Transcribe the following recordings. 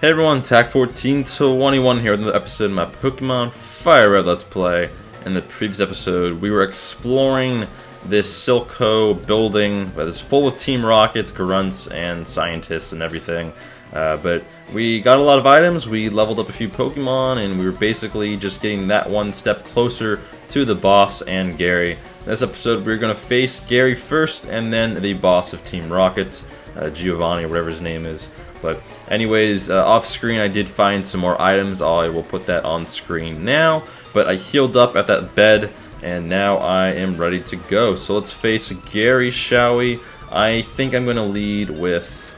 Hey everyone, TAC1421 here with another episode of my Pokemon FireRed Let's Play. In the previous episode, we were exploring this Silco building that is full of Team Rockets, grunts, and scientists and everything. But we got a lot of items, we leveled up a few Pokemon, and we were basically just getting that one step closer to the boss and Gary. In this episode, we're going to face Gary first, and then the boss of Team Rocket, Giovanni, or whatever his name is. But anyways, off screen I did find some more items. I will put that on screen now. But I healed up at that bed, and now I am ready to go. So let's face Gary, shall we? I think I'm going to lead with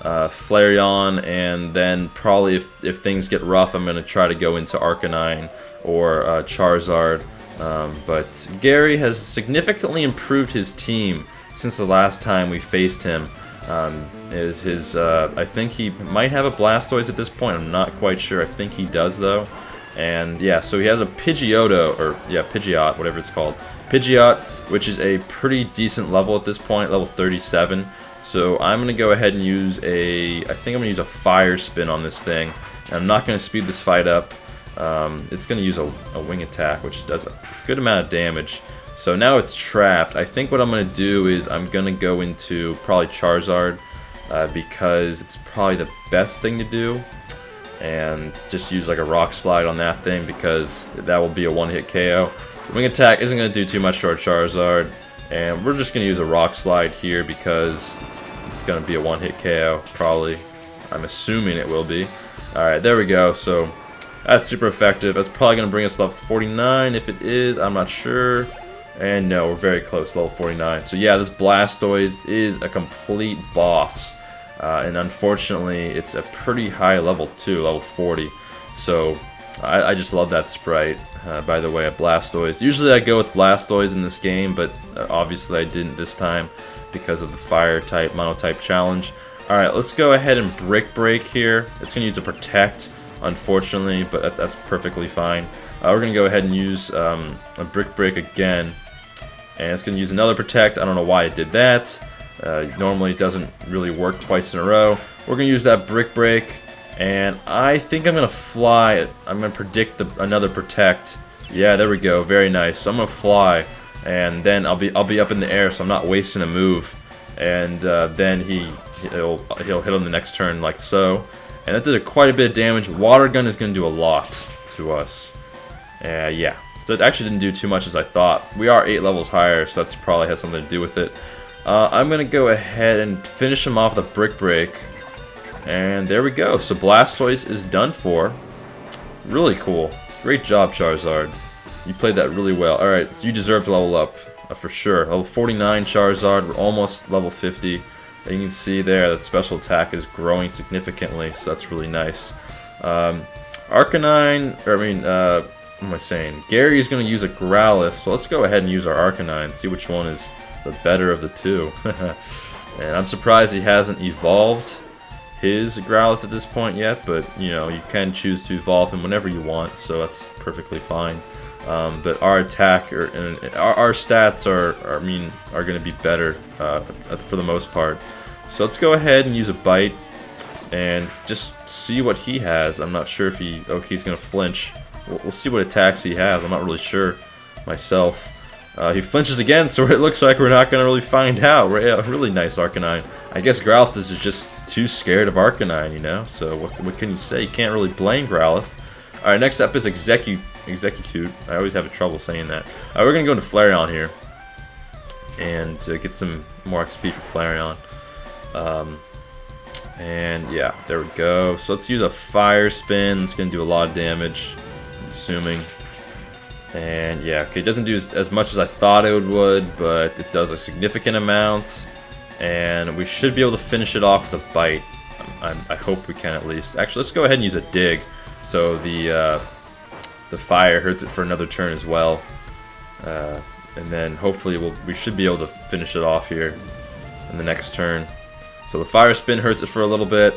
Flareon, and then probably if things get rough, I'm going to try to go into Arcanine or Charizard. But Gary has significantly improved his team since the last time we faced him. I think he might have a Blastoise at this point. I'm not quite sure. I think he does though. And yeah, so he has a Pidgeotto, or yeah, Pidgeot, whatever it's called. Pidgeot, which is a pretty decent level at this point, level 37. So I'm gonna go ahead and use I think I'm gonna use a Fire Spin on this thing. And I'm not gonna speed this fight up. It's gonna use a Wing Attack, which does a good amount of damage. So now it's trapped. I think what I'm going to do is I'm going to go into probably Charizard because it's probably the best thing to do. And just use like a Rock Slide on that thing because that will be a one-hit KO. Wing Attack isn't going to do too much to our Charizard. And we're just going to use a Rock Slide here because it's going to be a one-hit KO, probably. I'm assuming it will be. Alright, there we go. So that's super effective. That's probably going to bring us to level 49. If it is, I'm not sure. And no, we're very close to level 49. So yeah, this Blastoise is a complete boss. And unfortunately, it's a pretty high level too, level 40. So I just love that sprite. By the way, a Blastoise. Usually I go with Blastoise in this game, but obviously I didn't this time because of the Fire type, MonoType challenge. Alright, let's go ahead and Brick Break here. It's going to use a Protect, unfortunately, but that's perfectly fine. We're going to go ahead and use a Brick Break again. And it's going to use another Protect. I don't know why it did that. Normally it doesn't really work twice in a row. We're going to use that Brick Break. And I think I'm going to fly. I'm going to predict another Protect. Yeah, there we go. Very nice. So I'm going to fly. And then I'll be up in the air, so I'm not wasting a move. And then he'll hit on the next turn like so. And that did quite a bit of damage. Water Gun is going to do a lot to us. Yeah. So it actually didn't do too much as I thought. We are 8 levels higher, so that's probably has something to do with it. I'm going to go ahead and finish him off with a Brick Break. And there we go. So Blastoise is done for. Really cool. Great job, Charizard. You played that really well. Alright, so you deserve to level up. For sure. Level 49 Charizard. We're almost level 50. You can see there that special attack is growing significantly, so that's really nice. Arcanine, what am I saying? Gary is going to use a Growlithe, so let's go ahead and use our Arcanine, see which one is the better of the two. And I'm surprised he hasn't evolved his Growlithe at this point yet, but you know, you can choose to evolve him whenever you want, so that's perfectly fine. But our attack, our stats are going to be better for the most part. So let's go ahead and use a Bite and just see what he has. I'm not sure if he's going to flinch. We'll see what attacks he has. I'm not really sure myself. He flinches again, so it looks like we're not going to really find out. Really nice Arcanine. I guess Growlithe is just too scared of Arcanine, you know? So what can you say? You can't really blame Growlithe. Alright, next up is Execute. I always have trouble saying that. We're going to go into Flareon here. And get some more XP for Flareon. And yeah, there we go. So let's use a Fire Spin. It's going to do a lot of damage, I'm assuming. And yeah, okay, it doesn't do as much as I thought it would, but it does a significant amount. And we should be able to finish it off with a Bite. I hope we can at least. Actually, let's go ahead and use a Dig. So the Fire hurts it for another turn as well. And then hopefully we should be able to finish it off here in the next turn. So the Fire Spin hurts it for a little bit.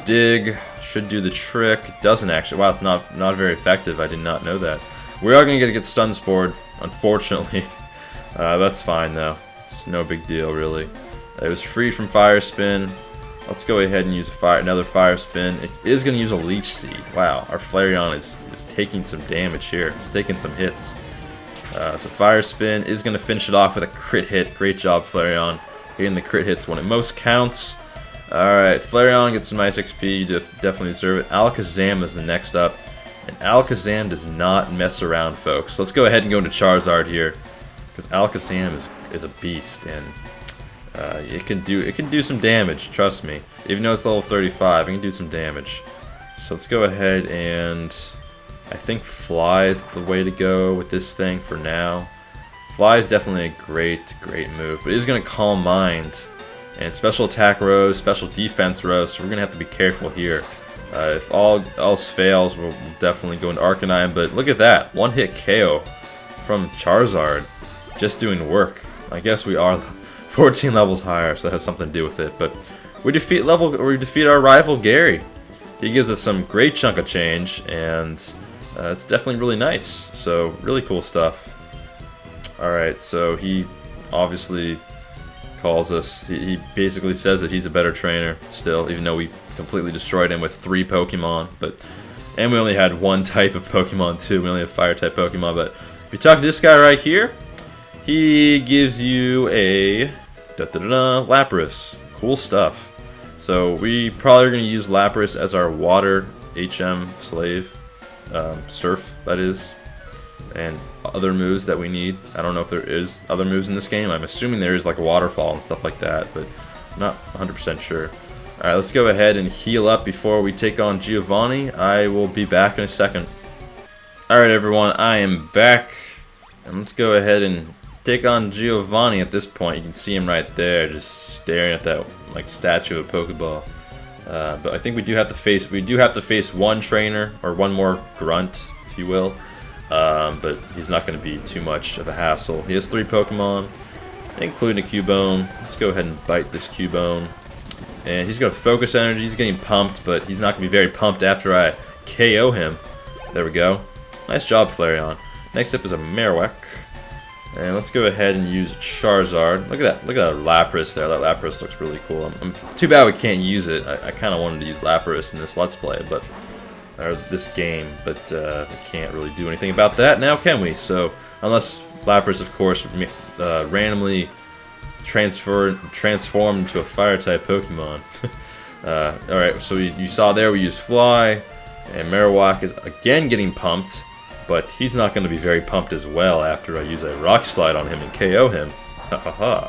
Dig should do the trick. It doesn't actually. Wow, it's not very effective. I did not know that. We are going to get Stun Spored, unfortunately. That's fine though. It's no big deal really. It was freed from Fire Spin. Let's go ahead and use another Fire Spin. It is going to use a Leech Seed. Wow, our Flareon is taking some damage here. It's taking some hits. So Fire Spin is going to finish it off with a crit hit. Great job, Flareon. Getting the crit hits when it most counts. Alright, Flareon gets some nice XP. You definitely deserve it. Alakazam is the next up. And Alakazam does not mess around, folks. Let's go ahead and go into Charizard here. Because Alakazam is a beast. And it can do some damage, trust me. Even though it's level 35, it can do some damage. So let's go ahead and I think Fly is the way to go with this thing for now. Fly is definitely a great move, but it is going to Calm Mind. And special attack rows, special defense rows, so we're going to have to be careful here. If all else fails, we'll definitely go into Arcanine, but look at that, one hit KO from Charizard. Just doing work. I guess we are 14 levels higher, so that has something to do with it. But we defeat our rival Gary. He gives us some great chunk of change, and it's definitely really nice. So really cool stuff. Alright, so he obviously calls us, he basically says that he's a better trainer still, even though we completely destroyed him with 3 Pokemon, and we only had 1 type of Pokemon too. We only have Fire type Pokemon, but if you talk to this guy right here, he gives you a Lapras. Cool stuff. So we probably are going to use Lapras as our water HM slave, Surf that is, and other moves that we need. I don't know if there is other moves in this game. I'm assuming there is like a waterfall and stuff like that, but I'm not 100% sure. Alright, let's go ahead and heal up before we take on Giovanni. I will be back in a second. Alright everyone, I am back. And let's go ahead and take on Giovanni at this point. You can see him right there, just staring at that like statue of a Pokeball. But I think we do have to face one trainer, or one more grunt, if you will. But he's not going to be too much of a hassle. He has 3 Pokemon, including a Cubone. Let's go ahead and bite this Cubone. And he's going to focus energy. He's getting pumped, but he's not going to be very pumped after I KO him. There we go. Nice job, Flareon. Next up is a Marowak. And let's go ahead and use Charizard. Look at that. Look at that Lapras there. That Lapras looks really cool. Too bad we can't use it. I kind of wanted to use Lapras in this Let's Play, but or this game, but we can't really do anything about that now, can we? So, unless Lapras, of course, randomly transformed into a Fire-type Pokemon. Alright, so you saw there we used Fly, and Marowak is again getting pumped, but he's not going to be very pumped as well after I use a Rock Slide on him and KO him. Haha.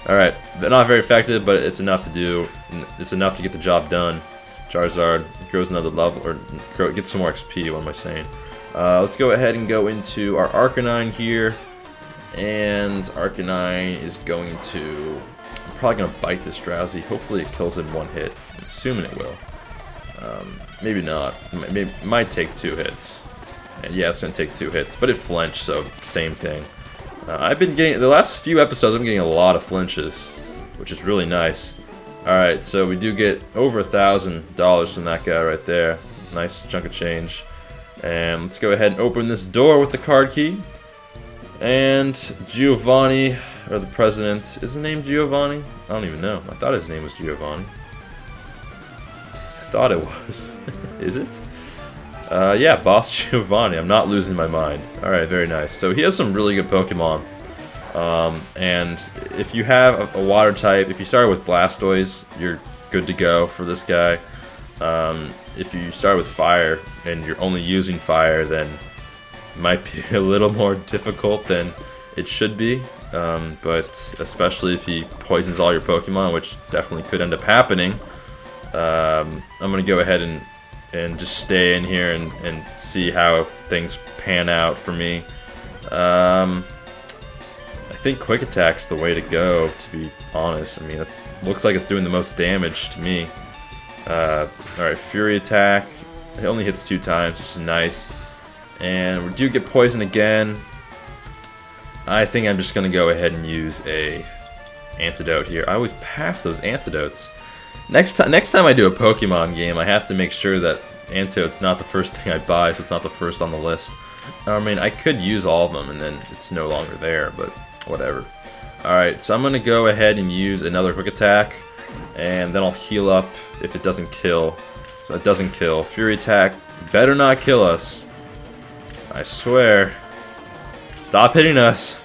Alright, they're not very effective, but it's enough to do. It's enough to get the job done. Charizard grows another level, or gets some more XP, what am I saying? Let's go ahead and go into our Arcanine here. And Arcanine is going to... I'm probably going to bite this Drowsy. Hopefully it kills in 1 hit. I'm assuming it will. Maybe not. It might take 2 hits. And yeah, it's going to take 2 hits. But it flinched, so same thing. I've been getting... The last few episodes, I'm getting a lot of flinches, which is really nice. Alright, so we do get over $1,000 from that guy right there. Nice chunk of change. And let's go ahead and open this door with the card key. And Giovanni, or the president, is his name Giovanni? I don't even know. I thought his name was Giovanni. I thought it was. Is it? Yeah, Boss Giovanni. I'm not losing my mind. Alright, very nice. So he has some really good Pokemon. And if you have a water type, if you start with Blastoise, you're good to go for this guy. If you start with fire and you're only using fire, then it might be a little more difficult than it should be. But especially if he poisons all your Pokemon, which definitely could end up happening. I'm going to go ahead and just stay in here and see how things pan out for me. I think Quick Attack's the way to go, to be honest. I mean, it looks like it's doing the most damage to me. Alright, Fury Attack. It only hits 2 times, which is nice. And we do get poisoned again. I think I'm just going to go ahead and use a antidote here. I always pass those antidotes. Next time I do a Pokemon game, I have to make sure that antidote's not the first thing I buy, so it's not the first on the list. I mean, I could use all of them and then it's no longer there, but whatever. Alright, so I'm going to go ahead and use another Quick Attack. and then I'll heal up if it doesn't kill. So it doesn't kill. Fury attack better not kill us. I swear. Stop hitting us.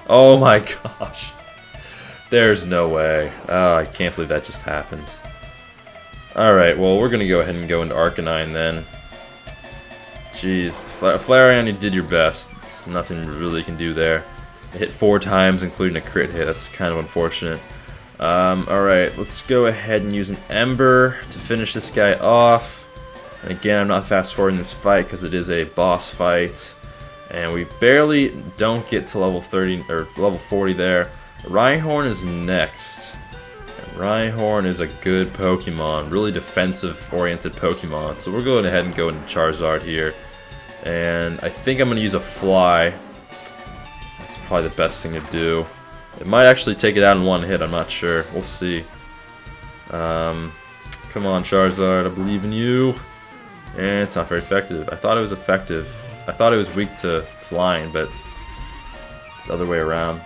Oh my gosh. There's no way. Oh, I can't believe that just happened. Alright, well, we're going to go ahead and go into Arcanine then. Jeez. Flareon, you did your best. It's nothing really you can do there. It hit 4 times, including a crit hit. That's kind of unfortunate. Alright, let's go ahead and use an Ember to finish this guy off. And again, I'm not fast forwarding this fight because it is a boss fight. And we barely don't get to level 30 or level 40 there. Rhyhorn is next. And Rhyhorn is a good Pokemon, really defensive-oriented Pokemon. So we're going ahead and go into Charizard here. And I think I'm going to use a Fly. That's probably the best thing to do. It might actually take it out in one hit, I'm not sure. We'll see. Come on, Charizard, I believe in you. And it's not very effective. I thought it was effective. I thought it was weak to flying, but it's the other way around.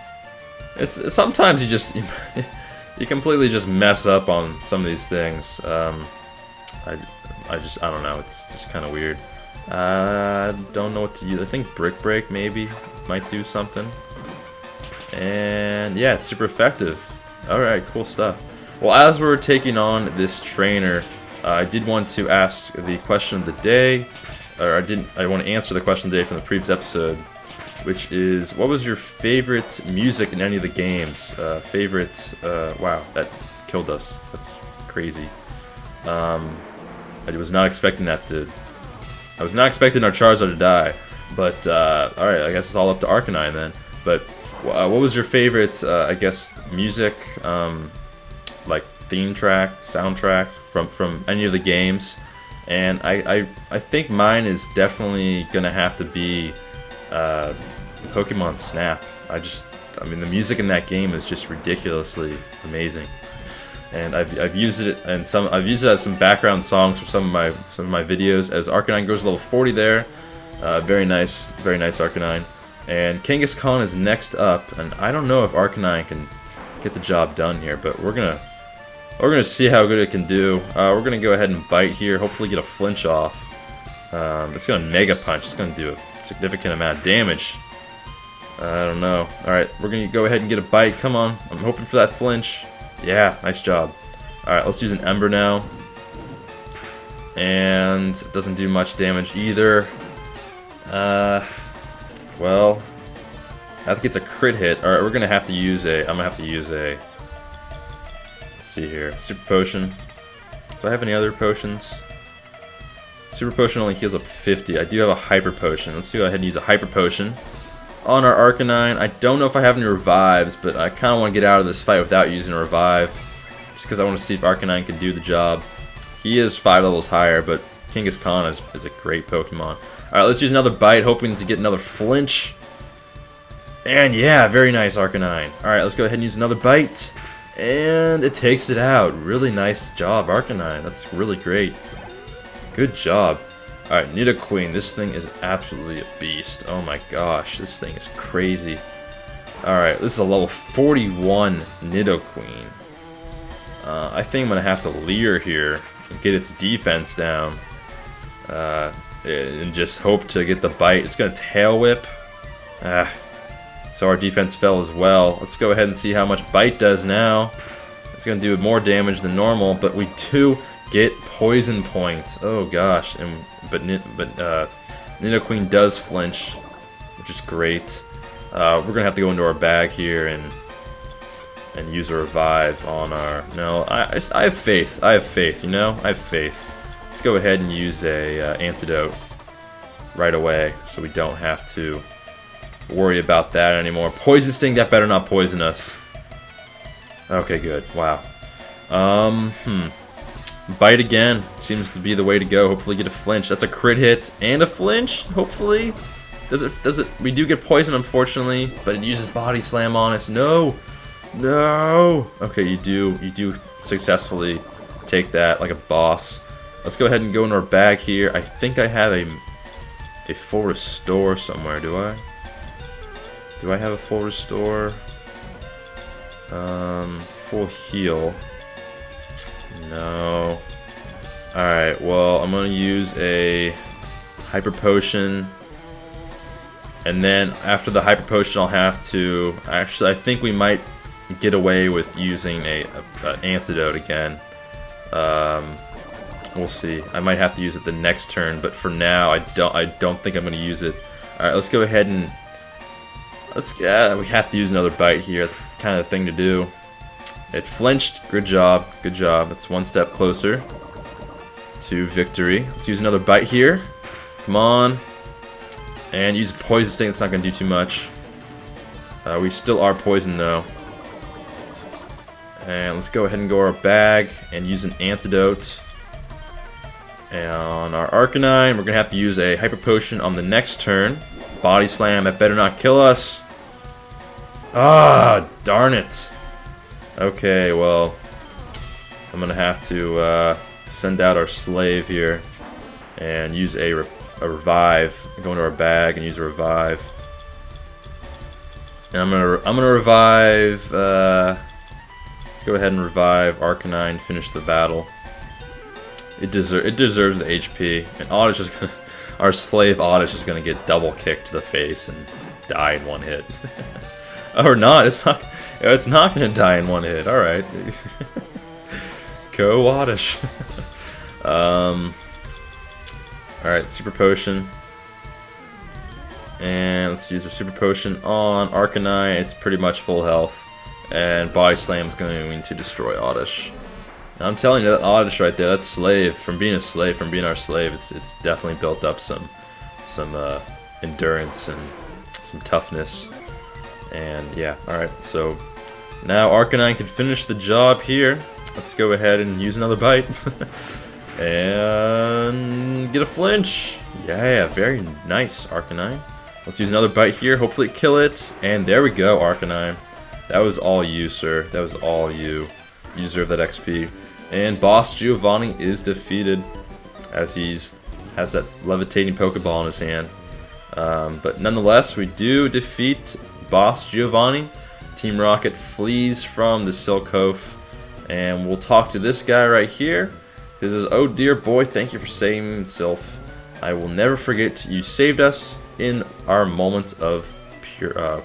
It's sometimes you just you completely just mess up on some of these things. I don't know. It's just kind of weird. I don't know what to use. I think Brick Break maybe might do something. And yeah, it's super effective. Alright, cool stuff. Well, as we're taking on this trainer, I did want to ask the question of the day, or I want to answer the question of the day from the previous episode, which is, what was your favorite music in any of the games? Wow, that killed us. That's crazy. I was not expecting that to, I was not expecting our Charizard to die, but alright, I guess it's all up to Arcanine then. But what was your favorite, I guess, music, like theme track, soundtrack from any of the games? And I think mine is definitely gonna have to be Pokemon Snap. I mean, the music in that game is just ridiculously amazing, and I've used it and I've used it as some background songs for some of my videos. As Arcanine goes to level 40 there, very nice Arcanine. And Kangaskhan is next up, and I don't know if Arcanine can get the job done here, but we're gonna see how good it can do. We're gonna go ahead and bite here, hopefully get a flinch off. It's gonna Mega Punch. It's gonna do a significant amount of damage. I don't know. Alright, we're gonna go ahead and get a bite. Come on. I'm hoping for that flinch. Yeah, nice job. Alright, let's use an Ember now. And it doesn't do much damage either. Well, I think it's a crit hit. Alright, we're gonna have to use a, I'm gonna have to use a, let's see here, Super Potion. Do I have any other potions? Super Potion only heals up 50. I do have a Hyper Potion. Let's go ahead and use a Hyper Potion on our Arcanine. I don't know if I have any revives, but I kind of want to get out of this fight without using a revive, just because I want to see if Arcanine can do the job. He is 5 levels higher, but Kangaskhan is a great Pokemon. Alright, let's use another bite, hoping to get another flinch. And yeah, very nice Arcanine. Alright, let's go ahead and use another bite. And it takes it out. Really nice job, Arcanine. That's really great. Good job. Alright, Nidoqueen. This thing is absolutely a beast. Oh my gosh, this thing is crazy. Alright, this is a level 41 Nidoqueen. I think I'm going to have to Leer here and get its defense down. And just hope to get the bite. It's going to Tail Whip. So our defense fell as well. Let's go ahead and see how much bite does now. It's going to do more damage than normal, but we do get poison points. Oh gosh, but Nidoqueen does flinch, which is great. We're going to have to go into our bag here and use a revive on our... No, I have faith. I have faith, you know? I have faith. Let's go ahead and use a antidote right away, so we don't have to worry about that anymore. Poison Sting, that better not poison us. Okay, good. Wow. Bite again seems to be the way to go. Hopefully get a flinch. That's a crit hit and a flinch, hopefully. Does it? We do get poison, unfortunately, but it uses Body Slam on us. No! No! Okay, you do successfully take that like a boss. Let's go ahead and go into our bag here. I think I have a full restore somewhere. Do I? Do I have a full restore? Full heal. No. Alright, well, I'm gonna use a Hyper Potion. And then after the Hyper Potion, I'll have to... Actually, I think we might get away with using an Antidote again. We'll see. I might have to use it the next turn, but for now, I don't think I'm going to use it. Alright, let's go ahead and... we have to use another bite here. That's kind of the thing to do. It flinched. Good job. Good job. It's one step closer to victory. Let's use another bite here. Come on. And use a Poison Sting. That's not going to do too much. We still are poisoned, though. And let's go ahead and go our bag and use an Antidote. And on our Arcanine, we're going to have to use a Hyper Potion on the next turn. Body Slam, that better not kill us. Ah, darn it. Okay, well, I'm going to have to send out our Slave here and use a Revive. Go into our bag and use a Revive. And I'm gonna revive. Let's go ahead and revive Arcanine. Finish the battle. It deserves the HP. And Oddish is gonna, our slave Oddish is gonna get double kicked to the face and die in one hit. Or not? It's not. It's not gonna die in one hit. All right. Go Oddish. All right, Super Potion. And let's use a Super Potion on Arcanine. It's pretty much full health. And Body Slam is going to destroy Oddish. Now, I'm telling you, that Oddish right there, that slave, from being a slave, from being our slave, it's definitely built up some endurance and some toughness. And yeah, alright, so now Arcanine can finish the job here. Let's go ahead and use another bite. And get a flinch. Yeah, very nice, Arcanine. Let's use another bite here, hopefully kill it. And there we go, Arcanine. That was all you, sir. That was all you. You deserve that XP. And Boss Giovanni is defeated, as he's has that levitating Pokeball in his hand. But nonetheless, we do defeat Boss Giovanni. Team Rocket flees from the Silcof. And we'll talk to this guy right here. This is, oh dear boy, thank you for saving Sylph. I will never forget you saved us in our moments of pure,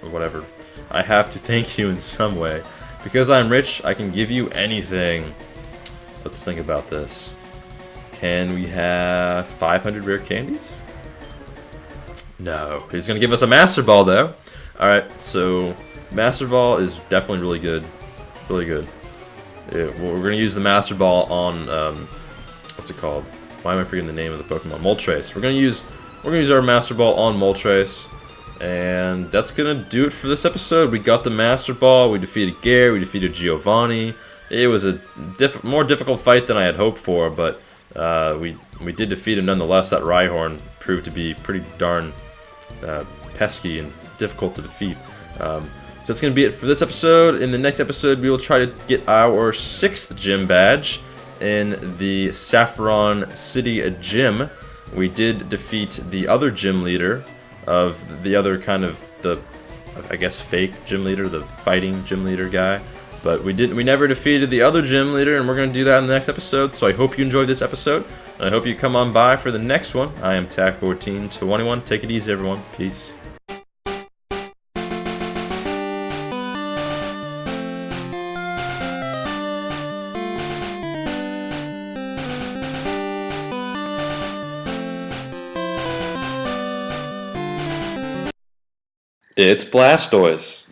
whatever. I have to thank you in some way. Because I'm rich, I can give you anything. Let's think about this. Can we have 500 rare candies? No. He's going to give us a Master Ball, though. Alright, so Master Ball is definitely really good. Really good. Well, we're going to use the Master Ball on, what's it called? Why am I forgetting the name of the Pokemon? Moltres. We're going to use our Master Ball on Moltres. And that's gonna do it for this episode. We got the Master Ball, we defeated Gare, we defeated Giovanni. It was a more difficult fight than I had hoped for, but we did defeat him nonetheless. That Rhyhorn proved to be pretty darn pesky and difficult to defeat. So that's gonna be it for this episode. In the next episode, we will try to get our 6th gym badge in the Saffron City gym. We did defeat the other gym leader of the other kind of I guess fake gym leader, the fighting gym leader guy. But we never defeated the other gym leader, and we're going to do that in the next episode. So I hope you enjoyed this episode, and I hope you come on by for the next one. I am TAC1421. Take it easy, everyone. Peace. It's Blastoise.